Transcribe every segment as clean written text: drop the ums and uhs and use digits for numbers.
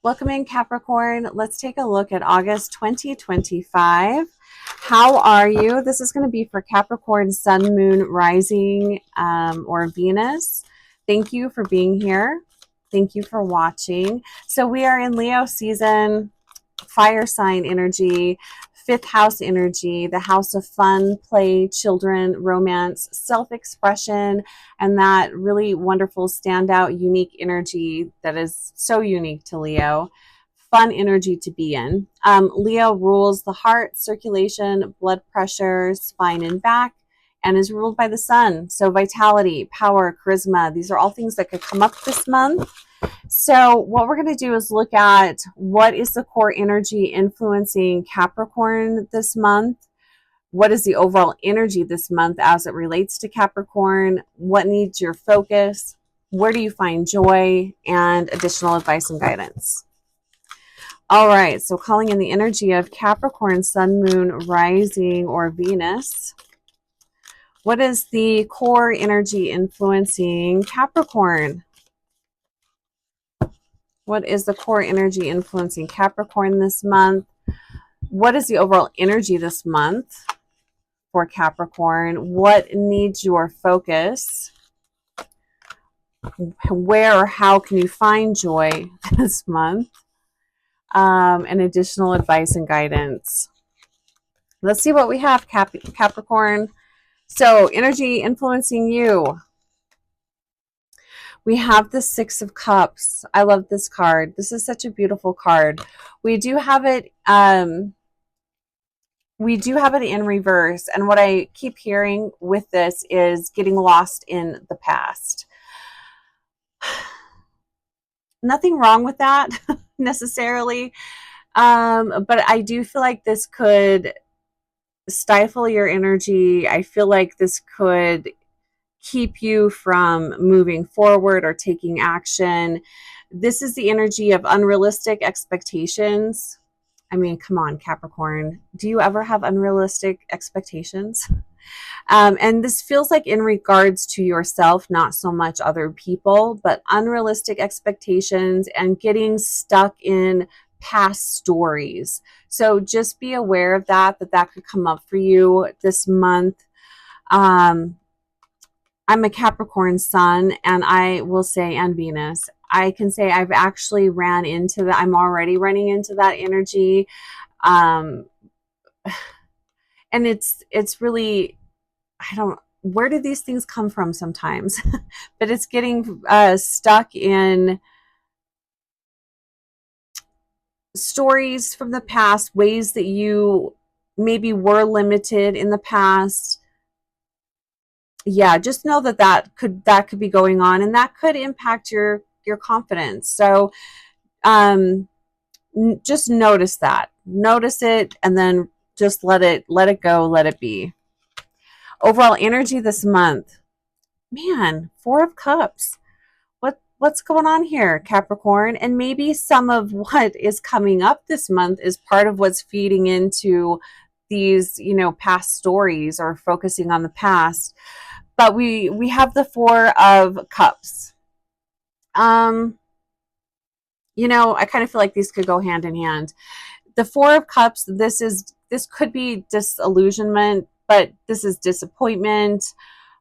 Welcome in, Capricorn. Let's take a look at August 2025. How are you? This is going to be for Capricorn, Sun, Moon, Rising, or Venus. Thank you for being here. Thank you for watching. So we are in Leo season, fire sign energy, fifth house energy, the house of fun, play, children, romance, self-expression, and that really wonderful standout unique energy that is so unique to Leo. Fun energy to be in. Leo rules the heart, circulation, blood pressure, spine and back, and is ruled by the sun. So vitality, power, charisma, these are all things that could come up this month. So what we're going to do is look at what is the core energy influencing Capricorn this month. What is the overall energy this month as it relates to Capricorn? What needs your focus? Where do you find joy? And additional advice and guidance. All right, so calling in the energy of Capricorn, Sun, Moon, Rising, or Venus. What is the core energy influencing Capricorn? What is the core energy influencing Capricorn this month? What is the overall energy this month for Capricorn? What needs your focus? Where or how can you find joy this month? And additional advice and guidance. Let's see what we have, Capricorn. So, energy influencing you. We have the Six of Cups. I love this card. This is such a beautiful card. We do have it in reverse, and what I keep hearing with this is getting lost in the past. Nothing wrong with that necessarily, but I do feel like this could stifle your energy. I feel like this could keep you from moving forward or taking action. This is the energy of unrealistic expectations. I mean, come on, Capricorn. Do you ever have unrealistic expectations? And this feels like in regards to yourself, not so much other people, but unrealistic expectations and getting stuck in past stories. So just be aware of that could come up for you this month. I'm a Capricorn sun, and I will say, and Venus, I can say I've actually ran into that. I'm already running into that energy. And it's really, where do these things come from sometimes? But it's getting stuck in stories from the past, ways that you maybe were limited in the past. Yeah, just know that could be going on, and that could impact your confidence. So just notice it, and then just let it go, let it be. Overall energy this month, man, Four of Cups. What's going on here, Capricorn? And maybe some of what is coming up this month is part of what's feeding into these, past stories or focusing on the past. But we have the Four of Cups. I kind of feel like these could go hand in hand. The Four of Cups, this could be disillusionment, but this is disappointment.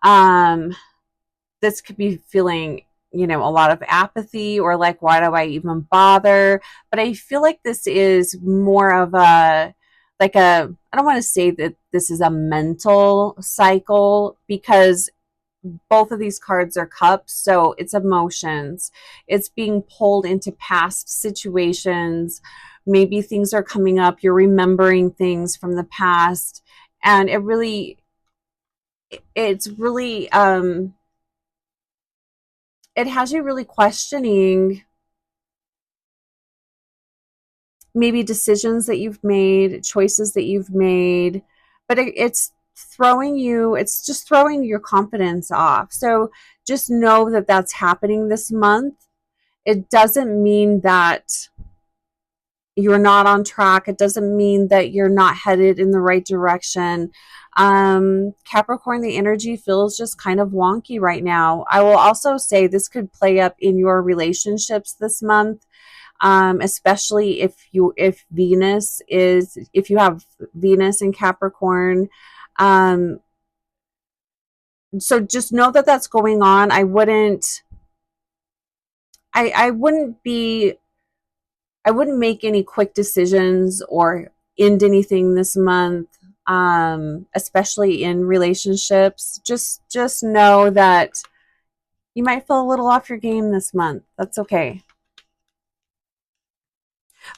This could be feeling, a lot of apathy, or like, why do I even bother? But I feel like this is more of I don't want to say that this is a mental cycle, because both of these cards are cups, so it's emotions. It's being pulled into past situations. Maybe things are coming up, you're remembering things from the past, and it's really it has you really questioning maybe decisions that you've made, choices that you've made, but it's just throwing your confidence off. So just know that that's happening this month. It doesn't mean that you're not on track. It doesn't mean that you're not headed in the right direction. Capricorn, the energy feels just kind of wonky right now. I will also say this could play up in your relationships this month. especially if you have Venus in Capricorn. Um, so just know that that's going on. I wouldn't be I wouldn't make any quick decisions or end anything this month, especially in relationships. Just know that you might feel a little off your game this month. That's okay.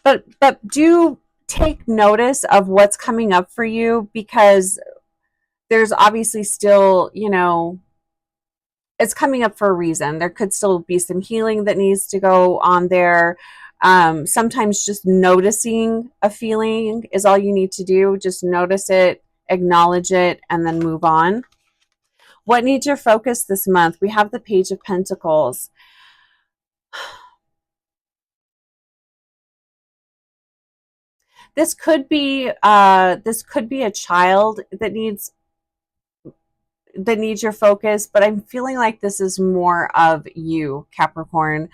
But do take notice of what's coming up for you, because there's obviously still, it's coming up for a reason. There could still be some healing that needs to go on there. Sometimes just noticing a feeling is all you need to do. Just notice it, acknowledge it, and then move on. What needs your focus this month? We have the Page of Pentacles. This could be a child that needs your focus, but I'm feeling like this is more of you, Capricorn.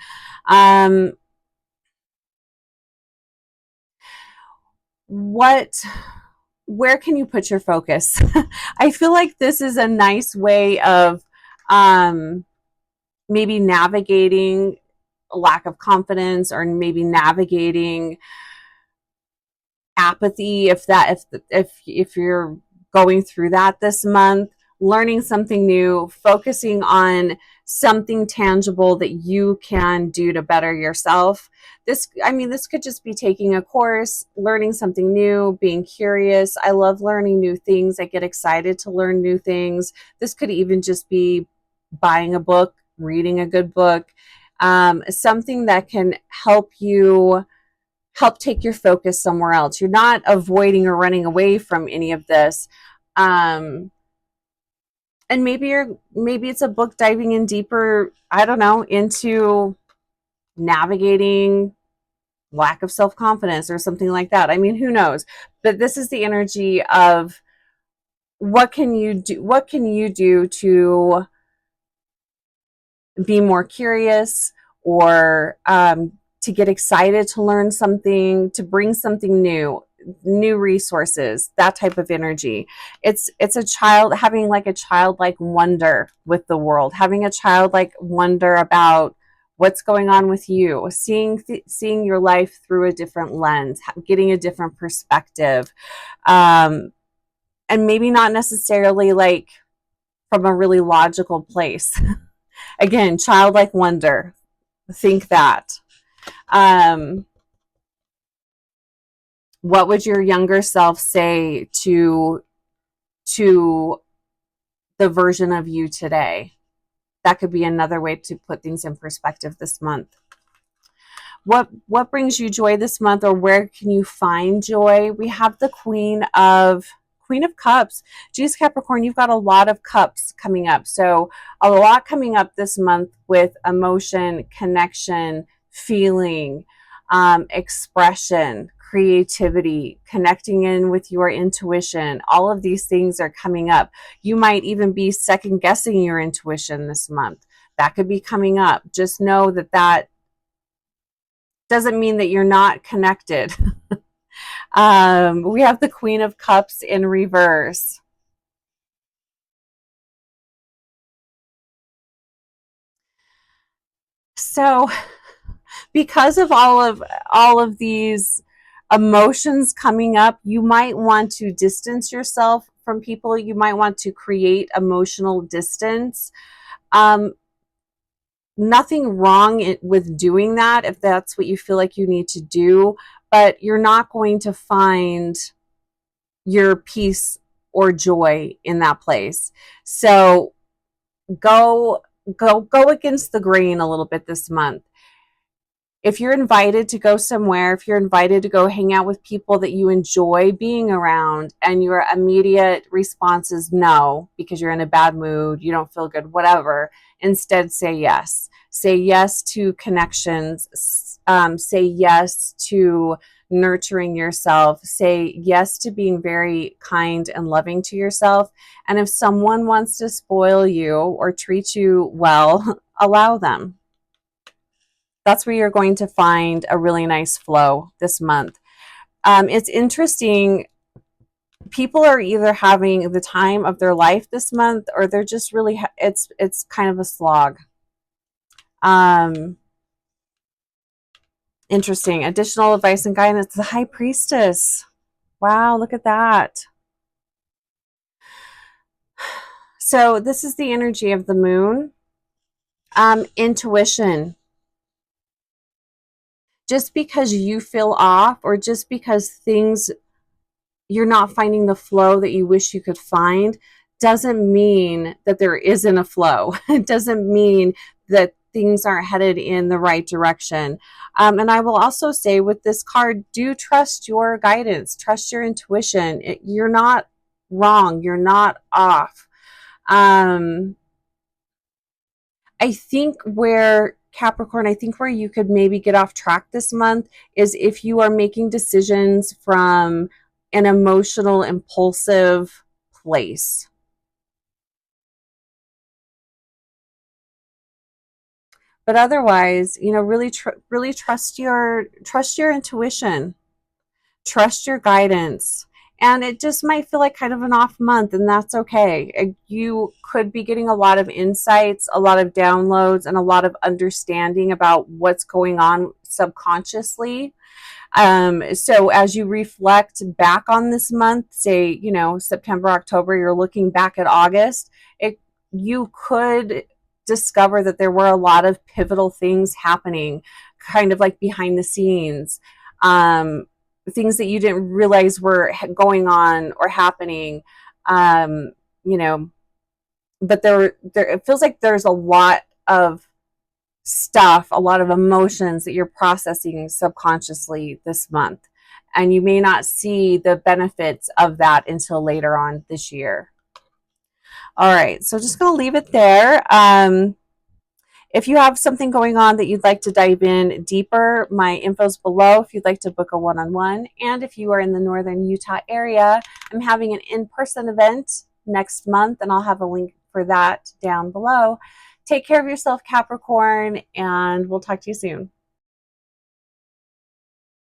Where can you put your focus? I feel like this is a nice way of maybe navigating a lack of confidence, or maybe navigating apathy, if you're going through that this month. Learning something new, focusing on something tangible that you can do to better yourself. This could just be taking a course, learning something new, being curious. I love learning new things. I get excited to learn new things. This could even just be buying a book, reading a good book, something that can help take your focus somewhere else. You're not avoiding or running away from any of this. And maybe it's a book diving in deeper, I don't know, into navigating lack of self-confidence or something like that. I mean, who knows? But this is the energy of what can you do to be more curious, or to get excited to learn something, to bring something new resources, that type of energy. It's a child having like a childlike wonder with the world, having a childlike wonder about what's going on with you, seeing your life through a different lens, getting a different perspective, and maybe not necessarily like from a really logical place. Again, childlike wonder. Think that. What would your younger self say to the version of you today? That could be another way to put things in perspective this month. What brings you joy this month, or where can you find joy? We have the Queen of Cups. Geez, Capricorn, you've got a lot of cups coming up. So a lot coming up this month with emotion, connection, feeling, expression, creativity, connecting in with your intuition. All of these things are coming up. You might even be second guessing your intuition this month. That could be coming up. Just know that doesn't mean that you're not connected. We have the Queen of Cups in reverse. So because of all of these emotions coming up, you might want to distance yourself from people. You might want to create emotional distance. Nothing wrong with doing that if that's what you feel like you need to do, but you're not going to find your peace or joy in that place. So go against the grain a little bit this month. If you're invited to go somewhere, if you're invited to go hang out with people that you enjoy being around, and your immediate response is no because you're in a bad mood, you don't feel good, whatever, instead say yes. Say yes to connections. Say yes to nurturing yourself. Say yes to being very kind and loving to yourself. And if someone wants to spoil you or treat you well, allow them. That's where you're going to find a really nice flow this month. It's interesting. People are either having the time of their life this month, or they're just really, it's kind of a slog. Interesting. Additional advice and guidance. The High Priestess. Wow, look at that. So this is the energy of the moon. Intuition. Just because you feel off, or just because things, you're not finding the flow that you wish you could find, doesn't mean that there isn't a flow. It doesn't mean that things aren't headed in the right direction. And I will also say with this card, do trust your guidance, trust your intuition. You're not wrong, you're not off. I think where Capricorn, I think where you could maybe get off track this month is if you are making decisions from an emotional, impulsive place. But otherwise, you know, really trust your intuition, trust your guidance. And it just might feel like kind of an off month, and that's okay. You could be getting a lot of insights, a lot of downloads, and a lot of understanding about what's going on subconsciously. So as you reflect back on this month, say, you know, September, October, you're looking back at August, you could discover that there were a lot of pivotal things happening, kind of like behind the scenes. Things that you didn't realize were going on or happening, you know, but there, it feels like there's a lot of stuff, a lot of emotions that you're processing subconsciously this month. And you may not see the benefits of that until later on this year. All right, so just going to leave it there. If you have something going on that you'd like to dive in deeper, my info's below if you'd like to book a one-on-one. And if you are in the northern Utah area, I'm having an in-person event next month, and I'll have a link for that down below. Take care of yourself, Capricorn, and we'll talk to you soon.